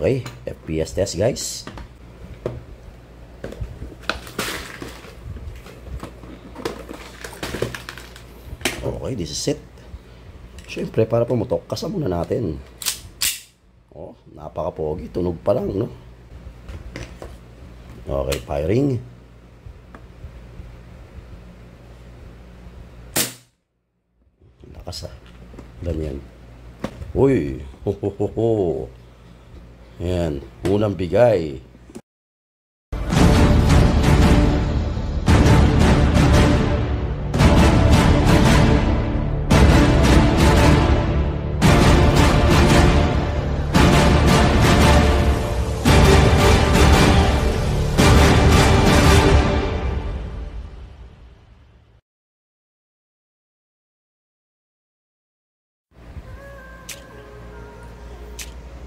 Okay, FPS test guys. Okay, this is it. Siyempre, para pumutok, kasa muna natin. Oh, napaka-pogi. Tunog pa lang, no? Okay, firing. Lakas ah. Ganyan. Uy! Ho, ho, ho, ho. Yan. Unang bigay.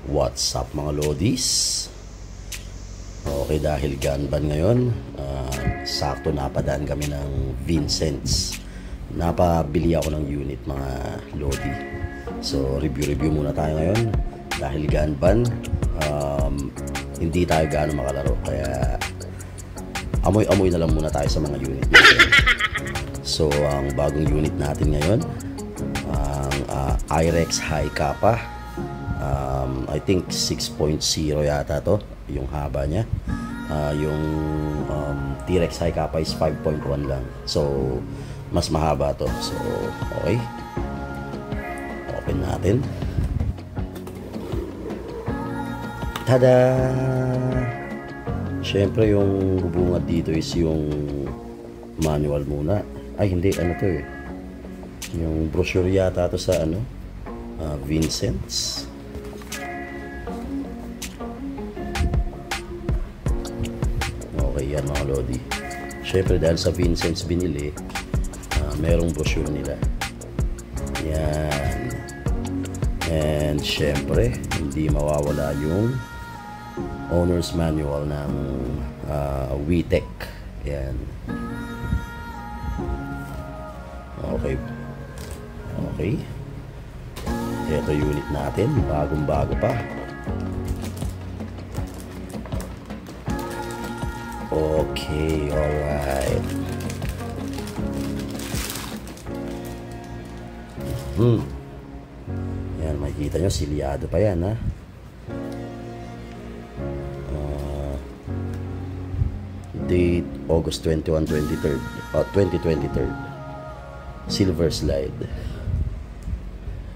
What's up mga lodis? Okay, dahil gunban ngayon, sakto napadaan kami ng Vincent's. Napabili ako ng unit mga lodi. So review muna tayo ngayon. Dahil gunban, hindi tayo gaano makalaro. Kaya amoy-amoy na lang muna tayo sa mga unit natin. So ang bagong unit natin ngayon, ang IREX High Kappa. I think 6.0 yata to yung haba niya. Yung T-Rex High Kappa is 5.1 lang, so mas mahaba to. So okay, open natin. Tada! Syempre yung bubungad dito is yung manual muna. Ay hindi, ano to eh, yung brochure yata to sa ano, Vincent's. Okay yan mga lodi. Syempre dahil sa Vincent's binili, merong brochure nila. Yan. And syempre hindi mawawala yung owner's manual ng WeTech. Yan. Okay. Okay. Ito unit natin, bagong-bago pa. Okay, alright. Yan, makikita nyo, silyado pa yan, ha. Date, August 21, 2023. Silver slide.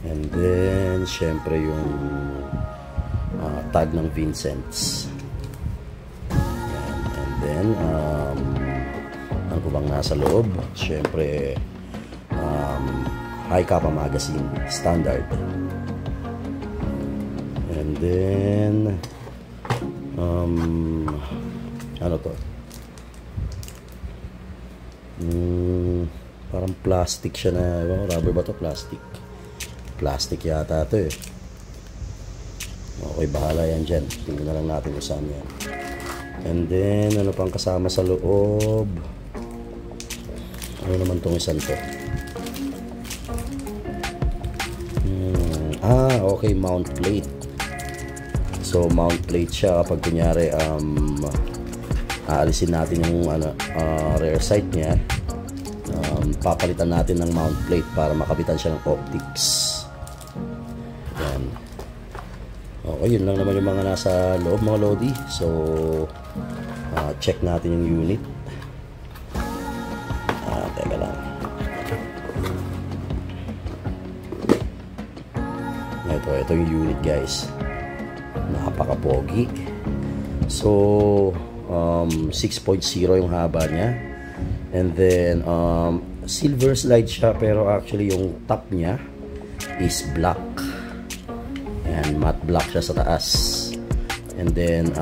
And then, syempre yung tag ng Vincent's. Then, ano po bang nasa loob? Siyempre, High Kappa magazine, standard. And then, ano to? Parang plastic siya na, rubber ba to? Plastic. Plastic yata to eh. Okay, bahala yan dyan. Tingnan na lang natin kung saan yan. And then, ano pang kasama sa loob? Ano naman tong isang to? Okay, mount plate. So, mount plate siya kapag kunyari, aalisin natin yung rear sight niya. Papalitan natin ng mount plate para makabitan siya ng optics. Yan. Okay, yun lang naman yung mga nasa loob mga lodi. So, check natin yung unit. Teka lang. Ito yung unit guys. Napaka-pogi. So, 6.0 yung haba niya. And then, silver slide siya, pero actually yung top niya is black. And matte black siya sa taas. And then,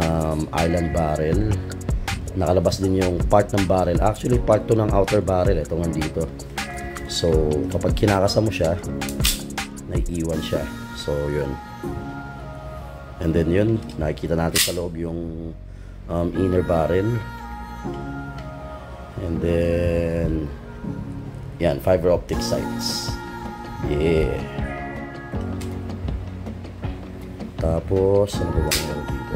island barrel. Nakalabas din yung part ng barrel. Actually, part to ng outer barrel. Ito nga dito. So, kapag kinakasa mo siya, naiiwan siya. So, yun. And then yun, nakikita natin sa loob yung inner barrel. And then, yan, fiber optic sights. Yeah. Tapos, ano ba meron dito?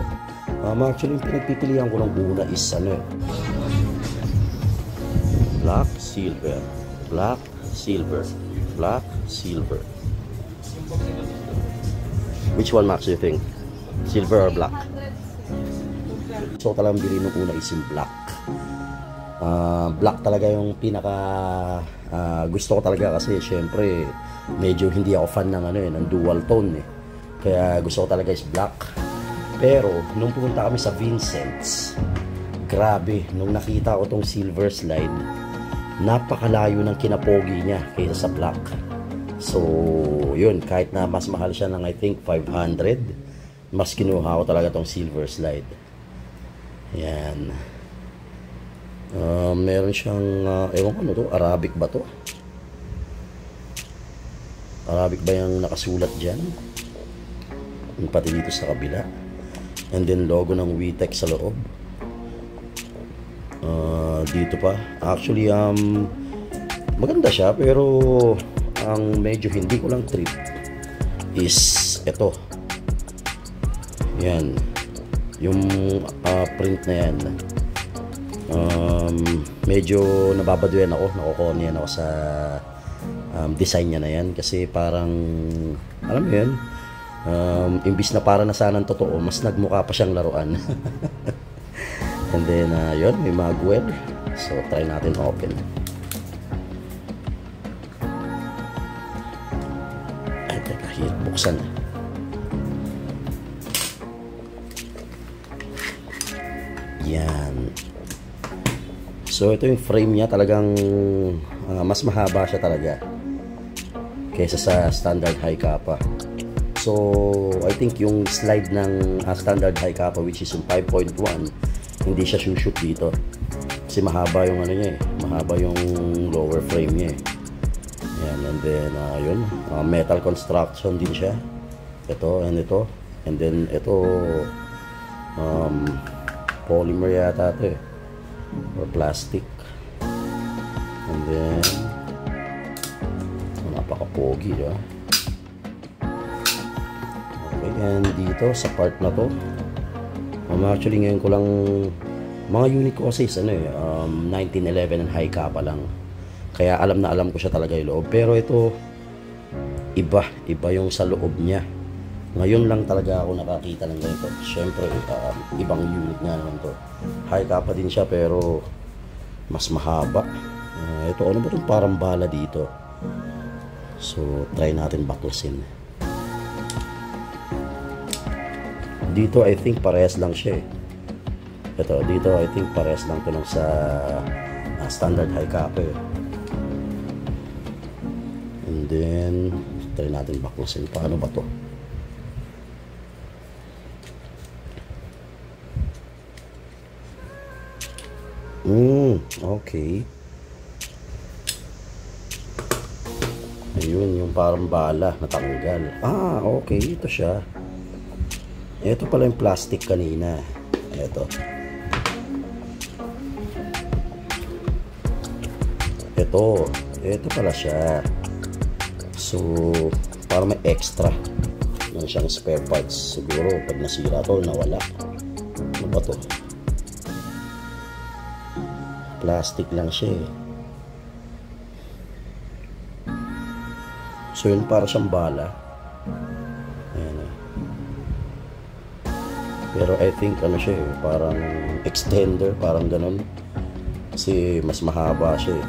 Actually, yung pinagpipilian ko ng una is ano eh. Black, silver. Black, silver. Black, silver. Which one, Max, do you think? Silver or black? So, talagang bili nung una is yung black. Black talaga yung pinaka gusto ko talaga kasi syempre medyo hindi ako fan ng ano eh, ng dual tone eh. Kaya gusto ko talaga is black. Pero nung pumunta kami sa Vincent's, grabe, nung nakita ko tong silver slide, napakalayo ng kinapogi niya kaysa sa black. So, yun, kahit na mas mahal siya ng I think 500, mas kinuha ko talaga tong silver slide. Yan. Meron siyang, ewan ko ano to, Arabic ba to? Arabic ba yung nakasulat dyan? Pati dito sa kabila. And then logo ng WeTech sa loob. Dito pa. Actually, maganda siya, pero ang medyo hindi ko lang trip is ito. Yan. Yung print na yan. Medyo nababaduyan ako, nakukornian ako sa design niya na yan kasi parang alam mo yun, imbis na para na sanang totoo, mas nagmukha pa siyang laruan. And then yun, may magwell, so try natin open. Ay teka, hirap buksan. Yan. So ito yung frame niya, talagang mas mahaba siya talaga kaysa sa standard high kappa. So I think yung slide ng standard high kappa, which is yung 5.1, hindi siya shoot dito kasi mahaba yung ano niya eh, mahaba yung lower frame niya eh. Yan, and then yun, metal construction din siya, ito and ito, and then ito polymer yata ito eh, or plastic. And then napaka-pogi, diba? Okay, and dito sa part na to, actually ngayon ko lang, mga unit ko kasi ano eh, 1911 and high kappa lang, kaya alam na alam ko siya talaga yung loob. Pero ito iba yung sa loob niya. Ngayon lang talaga ako nakakita ng ganito. Siyempre, ibang unit nga naman to. High kappa din siya pero mas mahaba. Ito, ano ba itong parang bala dito? So, try natin baklasin. Dito, I think parehas lang siya eh. Ito, dito, I think parehas lang ito nung sa standard high kappa eh. And then, try natin baklasin. Paano ba to? Okay. Ayun, yung parang bala natanggal. Okay, ito siya. Ito pala yung plastic kanina. Ito pala siya. So, para may extra ng siyang spare parts. Siguro pag nasira to, nawala. Ano ba to? Plastic lang siya eh. So yun, para siyang bala. Ayan eh. Pero I think ano siya eh, parang extender, parang ganun. Kasi mas mahaba siya eh.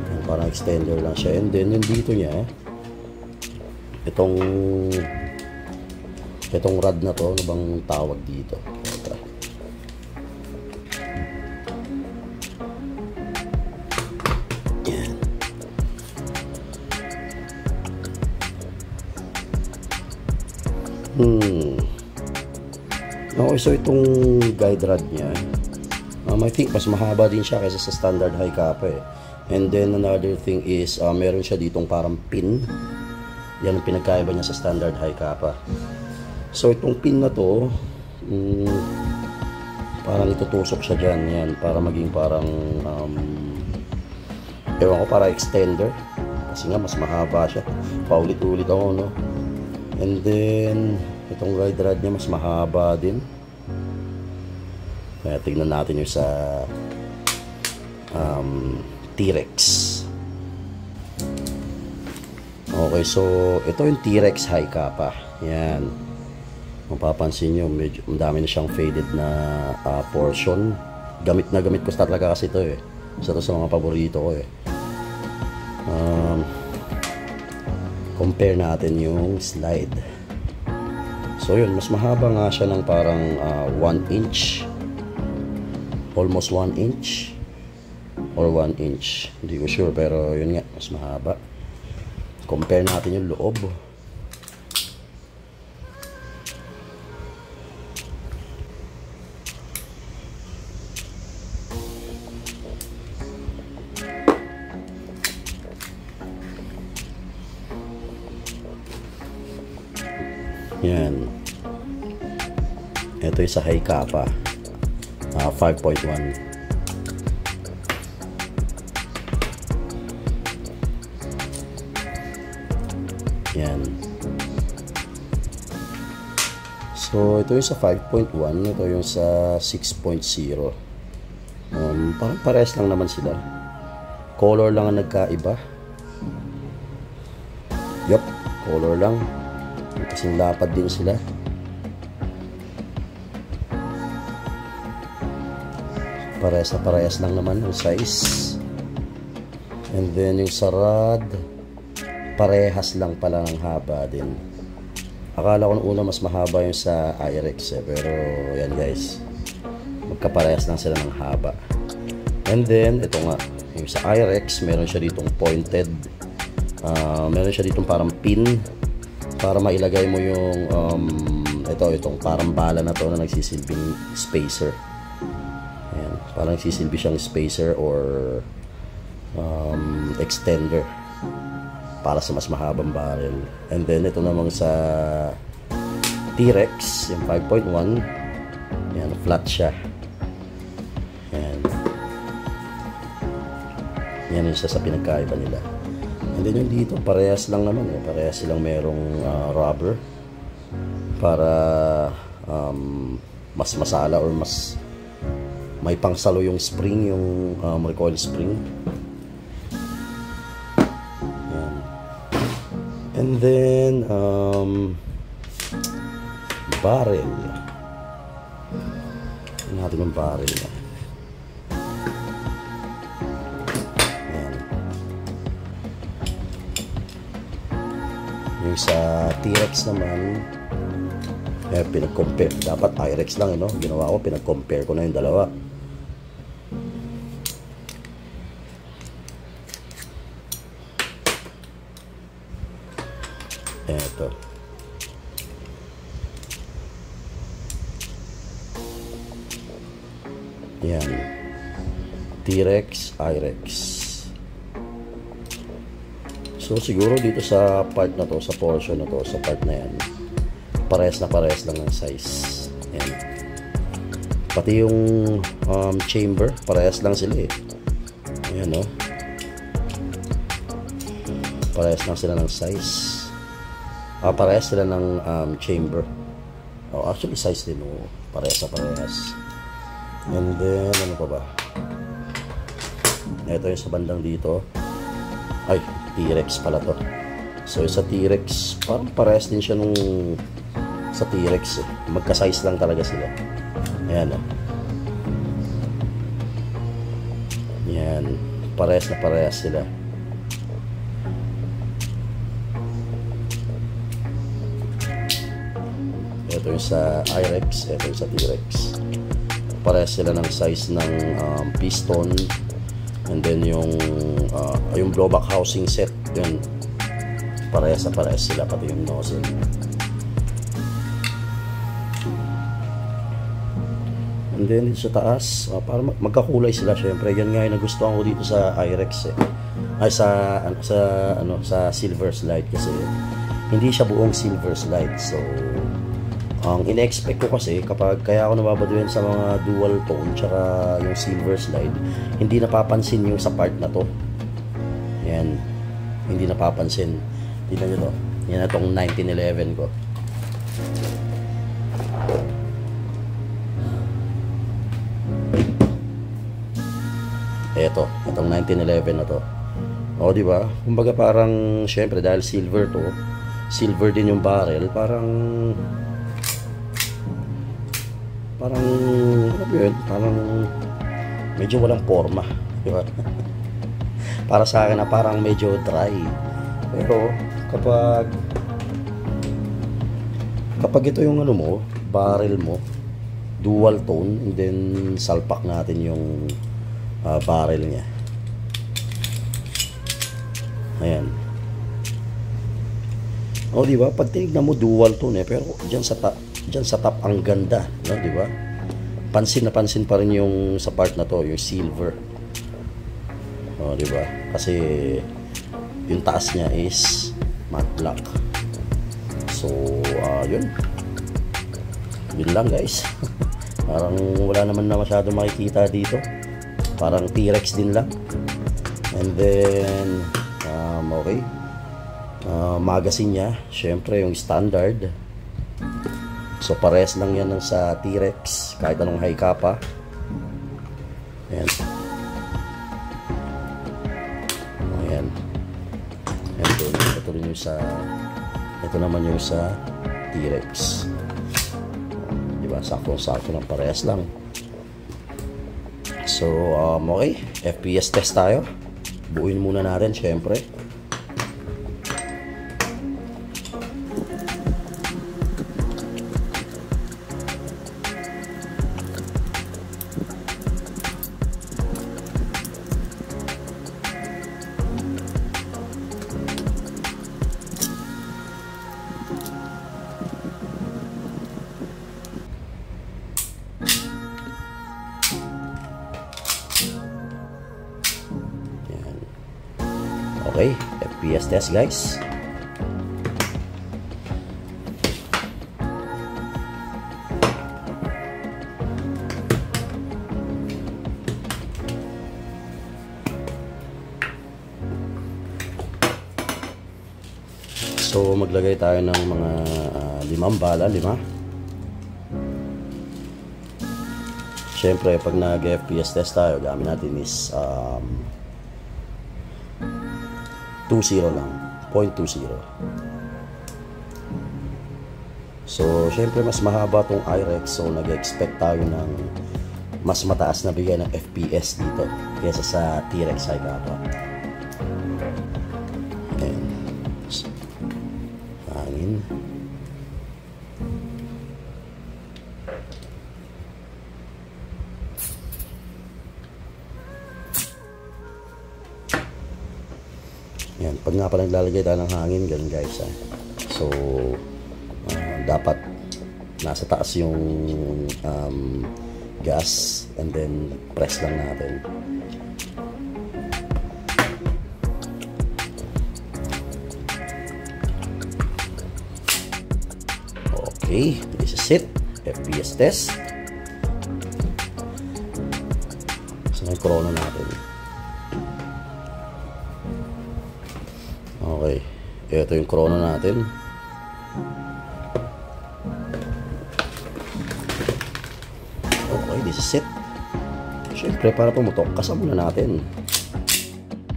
Ayan, parang extender lang siya. And then yung dito niya, itong rod na to, ano bang tawag dito? Okay, so itong guide rod niya, I think mas mahaba din siya kaysa sa standard high kappa eh. And then another thing is, meron siya ditong parang pin. Yan ang pinagkaiba niya sa standard high kappa. So itong pin na to, parang itutusok siya dyan, yan, para maging parang ewan ko, para extender. Kasi nga mas mahaba siya. Paulit-ulit ako, no? And then itong guide rod niya mas mahaba din. Kaya tignan natin yung sa T-Rex. Okay, so ito yung T-Rex high kappa. Yan. Mapapansin nyo, medyo dami na siyang faded na portion. Gamit na gamit ko talaga kasi ito eh. Isa to sa mga paborito ko eh. Compare natin yung slide. So yun, mas mahaba nga siya ng parang 1 inch. Almost 1 inch. Or 1 inch. Hindi ko sure pero yun nga, mas mahaba. Compare natin yung loob. Yan. Ito yung sa high kappa. 5.1. Yan. So, ito yung sa 5.1. Ito yung sa 6.0. Parang pares lang naman sila. Color lang ang nagkaiba. Yup, color lang. Kasing lapad din sila. Parehas na parehas lang naman yung size. And then yung sa rod, parehas lang pala ng haba din. Akala ko nung una mas mahaba yung sa IRX eh, pero yan guys, magkaparehas lang sila ng haba. And then ito nga, yung sa IRX meron siya ditong pointed, meron siya ditong parang pin para mailagay mo yung itong parang bala na to na nagsisilbing spacer. Ayan, parang nagsisilbi siyang spacer or extender para sa mas mahabang barrel. And then ito namang sa T-Rex yung 5.1, yan, flat siya. Yan yung isa sa pinagkaiba nila. And then yung dito parehas lang naman eh, parehas silang merong rubber para mas masala or mas may pangsalo yung spring, yung recoil spring. And then barrel. Tingnan natin yung barrel na. Ayan. Yung sa T-Rex naman, pinag-compare. Dapat IRX lang, no? Ginawa ko, pinag-compare ko na yung dalawa. Eto. Yan. T-Rex, IRX. So siguro dito sa part na to, sa portion na to, sa part na yan, parehas na parehas lang ng size. Yan. Pati yung chamber, parehas lang sila eh. Ayan, no? Parehas lang sila ng size. Parehas sila ng chamber. Actually size din, oh. Parehas na parehas. And then ano pa ba? Ito yung sa bandang dito. Ay, T-Rex pala to. So sa T-Rex, parang parehas din siya nung sa T-Rex eh. Magka-size lang talaga sila. Ayan, oh. Yan, parehas na parehas sila. Ito yung sa IRX, ito yung sa T-Rex. Parehas sila ng size ng piston. And then yung blowback housing set, yun, parehas na parehas sila, pati yung nozzle. And then dito sa taas, para magkakulay sila syempre. Yan nga yung nagustuhan ko dito sa IRX eh. Ay sa silver slide kasi hindi siya buong silver slide. So ang in-expect ko kasi kapag kaya ako nababaduyan sa mga dual tone tsaka yung silver slide, hindi napapansin yung sa part na to. Yan, hindi napapansin. Tingnan nyo to. Yan na tong 1911 ko. Itong 1911 na to. O, di ba? Kumbaga parang, syempre, dahil silver to, silver din yung barrel, parang, ano yun? Parang, medyo walang forma. Di ba? Para sa akin na parang medyo dry. Pero, kapag ito yung ano mo, barrel mo, dual tone, and then salpak natin yung barrel niya. Ayan. O, di ba? Pag tinignan mo, dual tone pero diyan sa top ang ganda, no, di ba? Pansin na pansin pa rin yung sa part na to, yung silver. O, di ba? Kasi yung taas niya is matte black. So, yun. Yun lang, guys. Parang wala naman na masyado makikita dito. Parang T-Rex din lang. And then okay, magazine niya, syempre yung standard. So pares lang yan ng sa T-Rex, kahit anong high kappa. Ayan. Ayan. And then ito rin yung sa, ito naman yung sa T-Rex. Diba, sakto-sakto ng parehas lang. So, okay, FPS test tayo. Buuin muna natin, syempre. Okay, FPS test, guys. So maglagay tayo ng mga 5 bala, 5. Siyempre pag nag-FPS test tayo, gamit natin is 20 lang, 0.20. So, syempre mas mahaba tong IREX, so nag-expect tayo ng mas mataas na bigay ng FPS dito kaysa sa T-Rex high kappa. Ayan. Hangin. Yan, pag nga pala naglalagay tayo ng hangin, ganun guys. So, dapat nasa taas yung gas, and then press lang natin. Okay, this is it. FPS test. So, yung chrono natin. Okay, ito yung chrono natin. Okay, this is it. Siyempre, para pumutok, kasama na natin.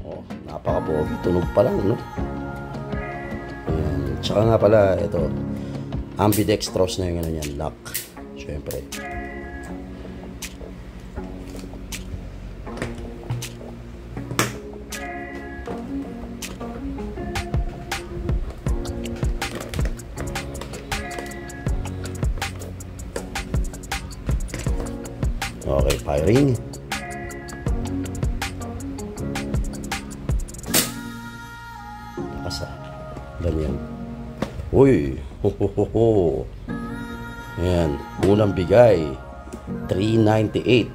Oh, napaka-pogi. Tunog pa lang, no? Ayan. Tsaka nga pala, ito, ambidextrous na yung ano yan, lock. Siyempre. Okay, firing. Nakasa. Ganyan. Uy! Ho, ho, ho, ho. Ayan. Unang bigay. 398.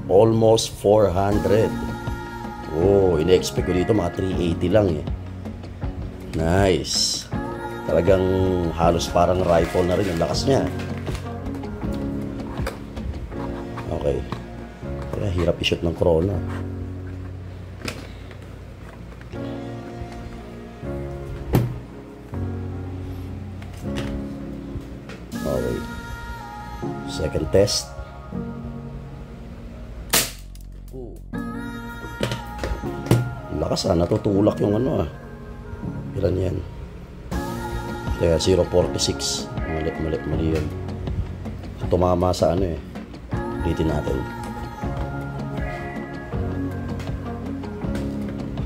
Almost 400. Oh, ina-expect ko dito mga 380 lang eh. Nice. Talagang halos parang rifle na rin ang lakas niya. Okay. Kaya hirap i-shoot ng chrono. Second test. Lakas natutulak yung ano Ilan yan? Kaya 0.46. Mali yun. Tumama sa ano ulitin natin.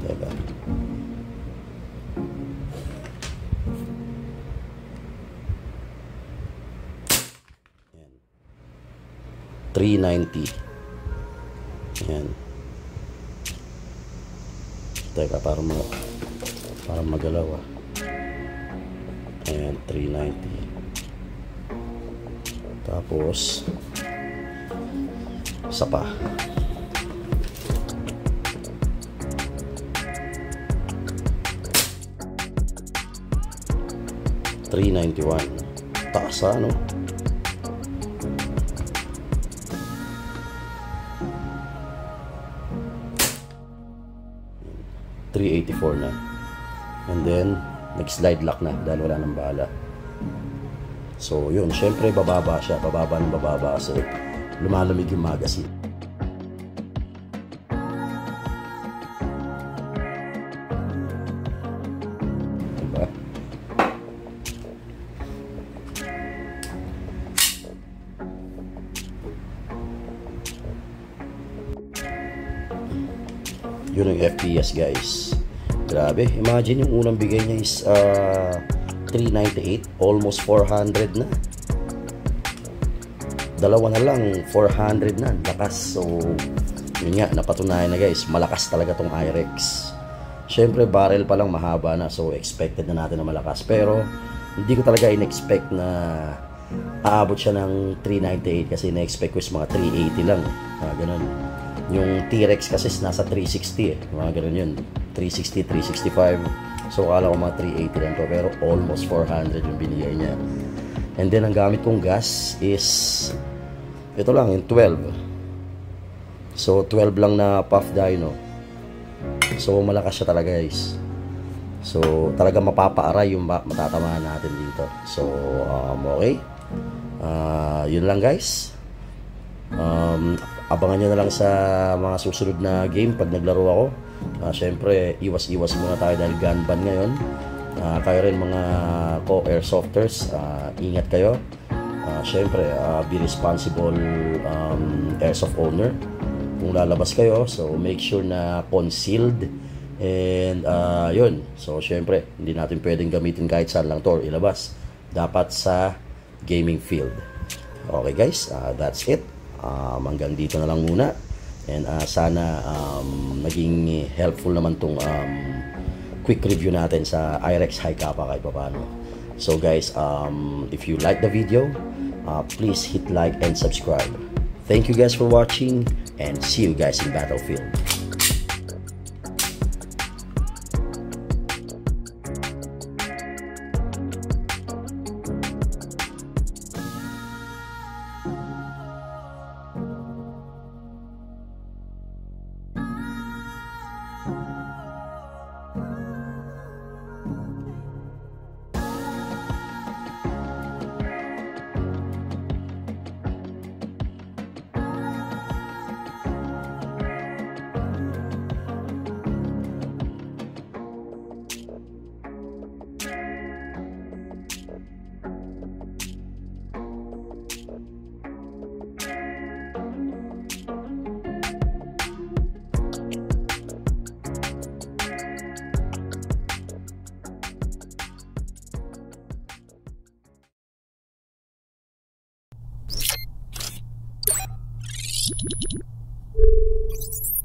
Teka. Yan. 390. Yan. Teka, para magalaw Ayan, 390. Tapos isa pa. $391. Taas ano? $384 na. And then nag-slide lock na dahil wala nang bala. So yun, syempre bababa siya, bababa ng bababa kasi lumalamig yung magazine. Diba? Yun ang FPS guys. Grabe, imagine yung unang bigay niya is 398, almost 400 na. Dalawa na lang, 400 na, lakas. So, yun nga, napatunayan na guys, malakas talaga tong IREX. Syempre, barrel pa lang mahaba na, so expected na natin na malakas. Pero, hindi ko talaga in-expect na aabot siya ng 398 kasi na-expect ko is mga 380 lang. Ganun. Yung T-Rex kasi nasa 360 mga ganun yun. 360, 365. So, akala ko mga 380 lang to. Pero almost 400 yung binigay niya. And then, ang gamit kong gas is ito lang, yung 12. So, 12 lang na puff dyno. So, malakas siya talaga guys. So, talaga mapapaaray yung matatamaan natin dito. So, okay. Yun lang guys. Abangan nyo na lang sa mga susunod na game pag naglaro ako. Syempre, iwas-iwas muna tayo dahil gun ban ngayon. Kayo rin mga co-airsofters, ingat kayo. Syempre, be responsible airsoft owner kung lalabas kayo. So, make sure na concealed. And, yun. So, syempre, hindi natin pwedeng gamitin kahit saan lang to or ilabas. Dapat sa gaming field. Okay guys, that's it. Hanggang dito na lang muna. And sana naging helpful naman tong quick review natin sa IREX High Kappa kahit paano. So guys, if you like the video, please hit like and subscribe. Thank you guys for watching and see you guys in Battlefield. You